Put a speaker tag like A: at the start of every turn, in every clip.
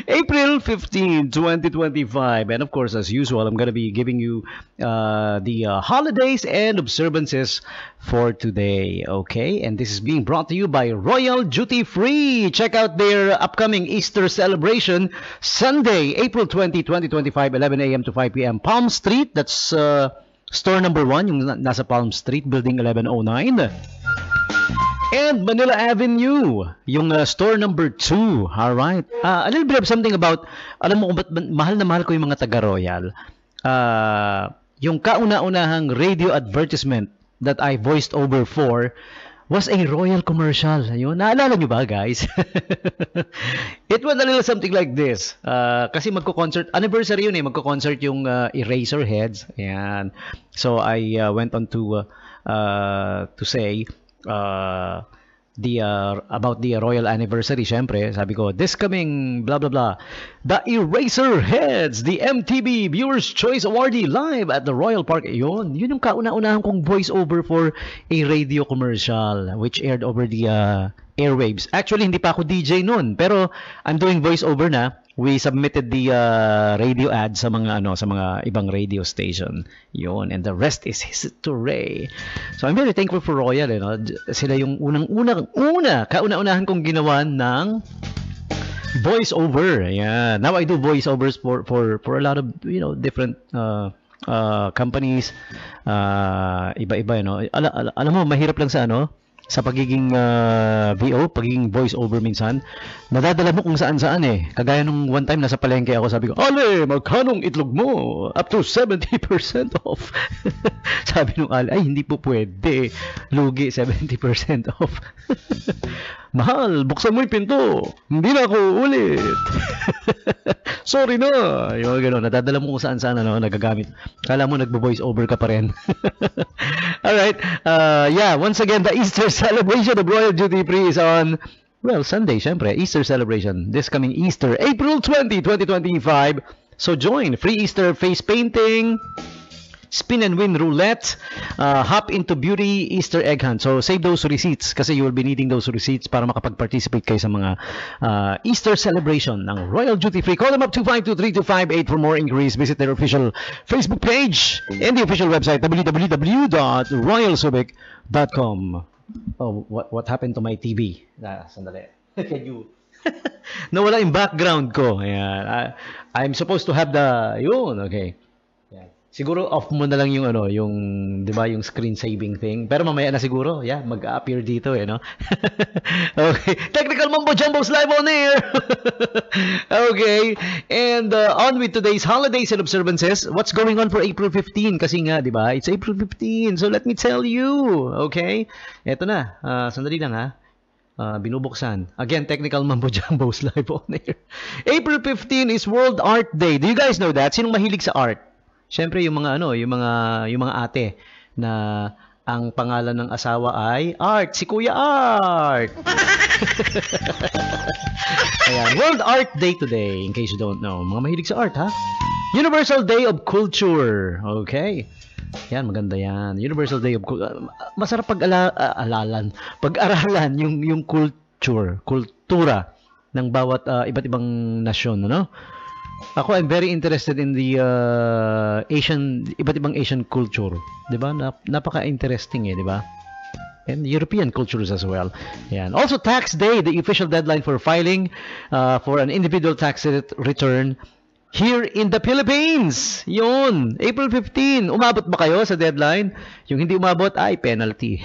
A: April 15, 2025. And of course, as usual, I'm going to be giving you the holidays and observances for today. Okay? And this is being brought to you by Royal Duty Free. Check out their upcoming Easter celebration, Sunday, April 20, 2025, 11 a.m. to 5 p.m. Palm Street. That's store number 1, yung nasa Palm Street, building 1109. And Manila Avenue, yung store number 2. Alright. A little bit of something about, alam mo kung ba't mahal na mahal ko yung mga taga-Royal. Yung kauna-unahang radio advertisement that I voiced over for was a Royal commercial. Yun, naalala nyo ba, guys? It went a little something like this. Kasi magko-concert, anniversary yun eh, magko-concert yung Eraserheads. Ayan. So I went on to say about the royal anniversary. Syempre, sabi ko, this coming blah blah blah, the Eraserheads, the MTV Viewers Choice Awardee live at the Royal Park. Yun yung kauna-unahan kong voice over for a radio commercial which aired over the airwaves. Actually, hindi pa ako DJ noon, pero I'm doing voice over na. We submitted the radio ad sa mga ibang radio station. Yun, and the rest is history. So I'm very thankful for Royal, Sila yung kauna-unahan kong ginawa ng voice over. Yeah. Now I do voice overs for a lot of different companies. Iba-iba, alam mo, mahirap lang sa pagiging VO, pagiging voice over minsan, nadadala mo kung saan-saan eh. Kagaya nung one time nasa palengke ako, sabi ko, Ale, magkanong itlog mo? Up to 70% off. Sabi nung Ale, ay hindi po pwede. Lugi, 70% off. Mahal, buksan mo yung pinto. Hindi na ako ulit. Sorry na. Yung gano'n, nadadala mo kung saan-saan nagagamit. Kala mo nagbo-voice over ka pa rin. Alright, yeah, once again, the Easter celebration of Royal Duty Free is on, well, Sunday, syempre, Easter celebration. This coming Easter, April 20, 2025. So join, free Easter face painting, spin and win roulette, hop into beauty Easter egg hunt. So save those receipts kasi you will be needing those receipts para makapag-participate kayo sa mga Easter celebration ng Royal Duty Free. Call them up 252-3258 for more inquiries. Visit their official Facebook page and the official website www.royalsubic.com. Oh, what happened to my TV? Sandali. Can you nawala yung background ko. Ayan. I'm supposed to have okay. Siguro off mo na lang yung yung 'di ba, yung screen saving thing. Pero mamaya na siguro, mag-appear dito no. Okay, technical mambo jumbos live on air. Okay, and on with today's holidays and observances. What's going on for April 15? Kasi nga, 'di ba? It's April 15. So let me tell you, okay? Eto na, sandali lang ha. Binubuksan. Again, technical mambo jumbos live on air. April 15 is World Art Day. Do you guys know that? Sinong mahilig sa art? Siyempre yung mga ate na ang pangalan ng asawa ay Art, si Kuya Art. Ayan, World Art Day today, in case you don't know. Mga mahilig sa art, ha? Universal Day of Culture. Okay. Yan, maganda yan. Universal Day of Culture. Masarap pag-aralan yung kultura ng bawat iba't ibang nasyon, Ako, I'm very interested in the iba't ibang Asian culture. 'Di ba? Napaka-interesting di ba? And European cultures as well. Yan. Also, Tax Day, the official deadline for filing for an individual tax return here in the Philippines. Yun, April 15. Umabot ba kayo sa deadline? Yung hindi umabot, ay penalty.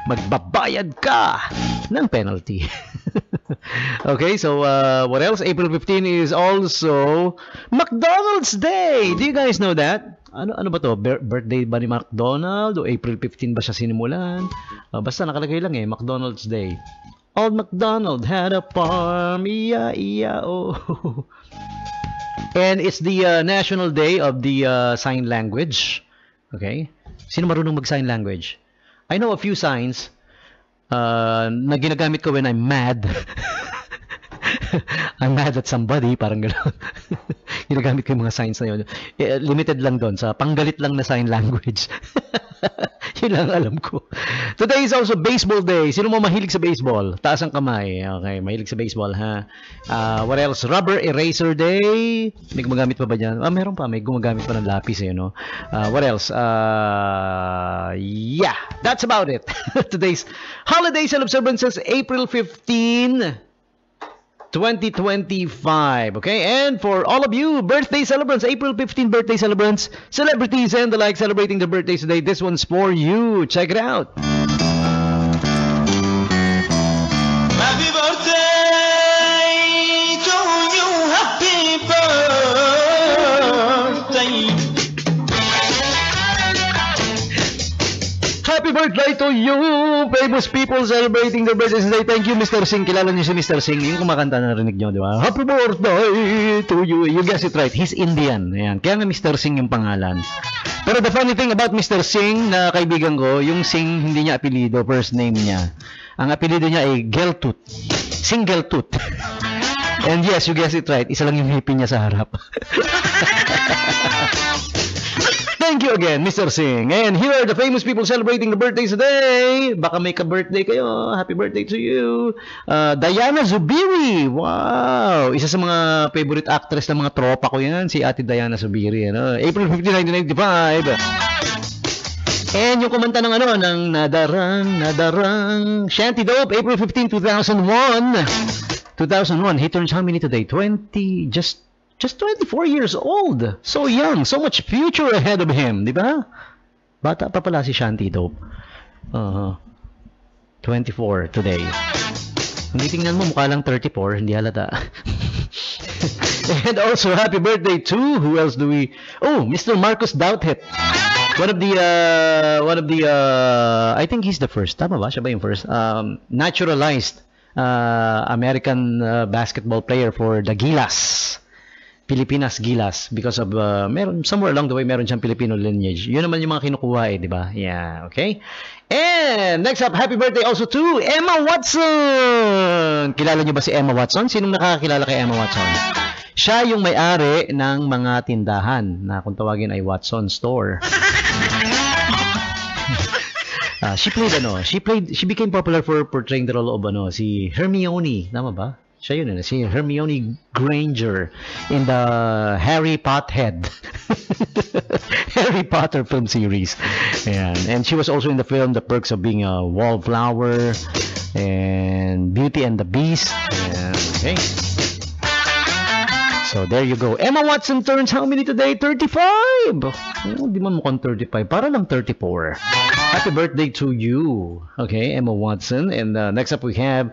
A: Magbabayad ka ng penalty. Okay, so what else? April 15 is also McDonald's Day. Do you guys know that? Ano ba to? Birthday ba ni McDonald? O April 15 ba siya sinimulan? Basta nakalagay lang McDonald's Day. Old MacDonald had a farm, E-I-E-I-O. And it's the National Day of the Sign Language. Okay? Sino marunong mag-sign language? I know a few signs na ginagamit ko when I'm mad. I'm mad at somebody, parang gano'n. Ginagamit ko yung mga signs na yun. Limited lang doon sa panggalit lang na sign language. Yun lang alam ko. Today is also baseball day. Sino mo mahilig sa baseball? Taas ang kamay. Okay, mahilig sa baseball, ha? What else? Rubber eraser day. May gumagamit pa ba dyan? Meron pa. May gumagamit pa ng lapis, no? What else? Yeah, that's about it. Today's holiday observances, April 15, 2025. Okay, and for all of you birthday celebrants, April 15 birthday celebrants, celebrities and the like celebrating their birthdays today, this one's for you. Check it out.
B: Happy birthday to you, happy birthday.
A: Happy birthday to you, famous people celebrating their birthdays today. Thank you, Mr. Singh. Kilala niyo si Mr. Singh. Yung kumakanta na narinig niyo, di ba? Happy birthday to you. You guessed it right. He's Indian. Ayan. Kaya nga Mr. Singh yung pangalan. Pero the funny thing about Mr. Singh na kaibigan ko, yung Singh hindi niya apelido, first name niya. Ang apelido niya ay Geltut. Singletut. And yes, you guessed it right. Isa lang yung hippie niya sa harap. Thank you again, Mr. Singh. And here are the famous people celebrating the birthdays today. Baka may ka-birthday kayo. Happy birthday to you. Diana Zubiri. Wow. Isa sa mga favorite actress ng mga tropa ko yan. Si Ate Diana Zubiri. April 15, 1995. And yung kumanta ng ng Nadarang. Shanty Dope, April 15, 2001. 2001. He turns how many today? 20. Just 24 years old. So young. So much future ahead of him. Di ba? Bata pa pala si Shanty Dope. 24 today. Hindi tingnan mo, mukha lang 34. Hindi halata. And also, happy birthday to, who else do we... Oh, Mr. Marcus Doubthet. One of the, I think he's the first. Tama ba? Siya ba yung first? Naturalized American basketball player for the Gilas. Pilipinas Gilas, because of meron somewhere along the way meron siyang Filipino lineage. Yun naman yung mga kinukuha di ba? Yeah, okay. And next up, happy birthday also to Emma Watson. Kilala niyo ba si Emma Watson? Sinong nakakakilala kay Emma Watson? Siya yung may-ari ng mga tindahan na kung tawagin ay Watson Store. She became popular for portraying the role of si Hermione, tama ba? Siya yun, si Hermione Granger in the Harry Pothead Harry Potter film series. And she was also in the film The Perks of Being a Wallflower and Beauty and the Beast. Okay. So there you go. Emma Watson turns how many today? 35! Di man mukhang 35. Para lang 34. Happy birthday to you. Okay, Emma Watson. And next up we have...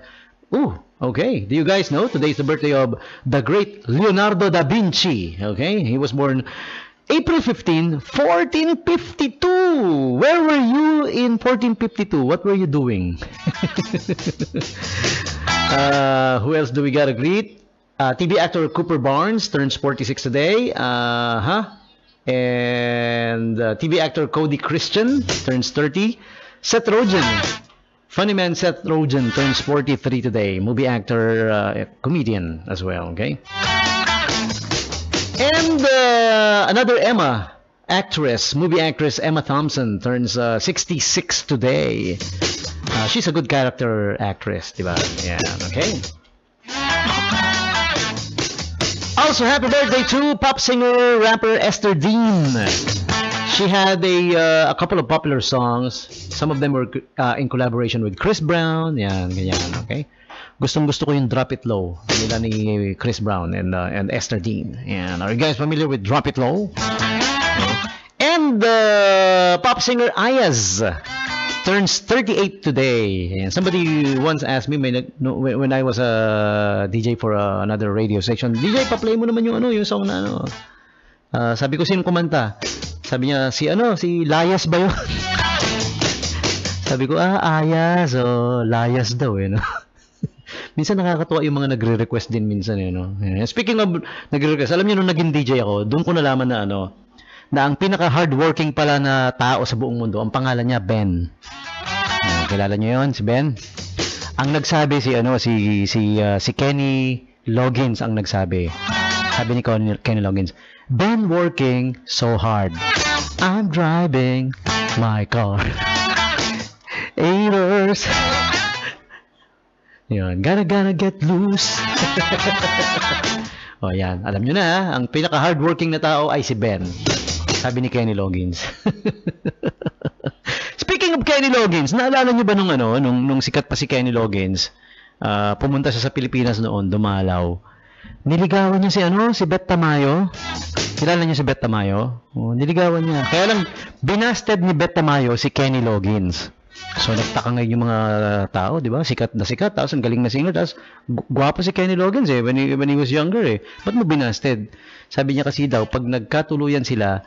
A: Okay. Do you guys know today's the birthday of the great Leonardo da Vinci? Okay, he was born April 15, 1452. Where were you in 1452? What were you doing? Who else do we gotta greet? TV actor Cooper Barnes turns 46 today. And TV actor Cody Christian turns 30. Seth Rogen. Funny man Seth Rogen turns 43 today. Movie actor, comedian as well, okay? And another Emma, movie actress Emma Thompson turns 66 today. She's a good character actress, diba? Yeah, okay? Also, happy birthday to pop singer, rapper Esther Dean. She had a couple of popular songs. Some of them were in collaboration with Chris Brown. Yan, ganyan, okay? Gustong-gusto ko yung Drop It Low nila ni Chris Brown and Esther Dean. And are you guys familiar with Drop It Low? Okay. And pop singer Ayaz turns 38 today. And somebody once asked me when I was a DJ for another radio station, DJ, pa-play mo naman yung song na sabi ko, sino kumanta? Sabi niya, si Layas ba yun? Sabi ko, Ayaz, Layas daw, no? Minsan nakakatuwa yung mga nagre-request din minsan, no? Speaking of nagre-request, alam niyo nung naging DJ ako, doon ko nalaman na na ang pinaka-hardworking pala na tao sa buong mundo, ang pangalan niya Ben. Kilala niyo yun, si Ben? Ang nagsabi si Kenny Loggins ang nagsabi. Sabi ni Kenny Loggins, been working so hard. I'm driving my car. 8 hours. Yun, gonna get loose. O yan, alam nyo na, ang pinaka-hardworking na tao ay si Ben. Sabi ni Kenny Loggins. Speaking of Kenny Loggins, naalala nyo ba nung sikat pa si Kenny Loggins? Pumunta siya sa Pilipinas noon, dumalaw. Niligawan niya si Beth Tamayo. Kilala niyo si Beth Tamayo? Niligawan niya. Kaya lang, binasted ni Beth Tamayo si Kenny Loggins. So, nagtaka ngayon yung mga tao, di ba? Sikat na sikat, tapos ang galing na singer, tapos gwapo si Kenny Loggins when he was younger Ba't mo binasted? Sabi niya kasi daw, pag nagkatuluyan sila,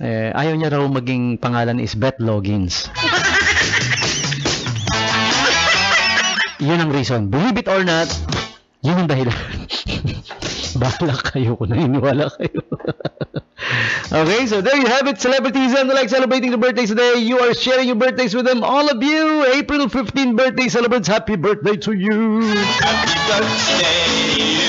A: ayaw niya raw maging pangalan is Beth Loggins. Yun ang reason. Believe it or not, yun ang dahilan. Bahala kayo kung naniniwala kayo. Okay, so there you have it, celebrities and the like celebrating the birthdays today. You are sharing your birthdays with them, all of you. April 15 birthday celebrants, happy birthday to you.
B: Happy birthday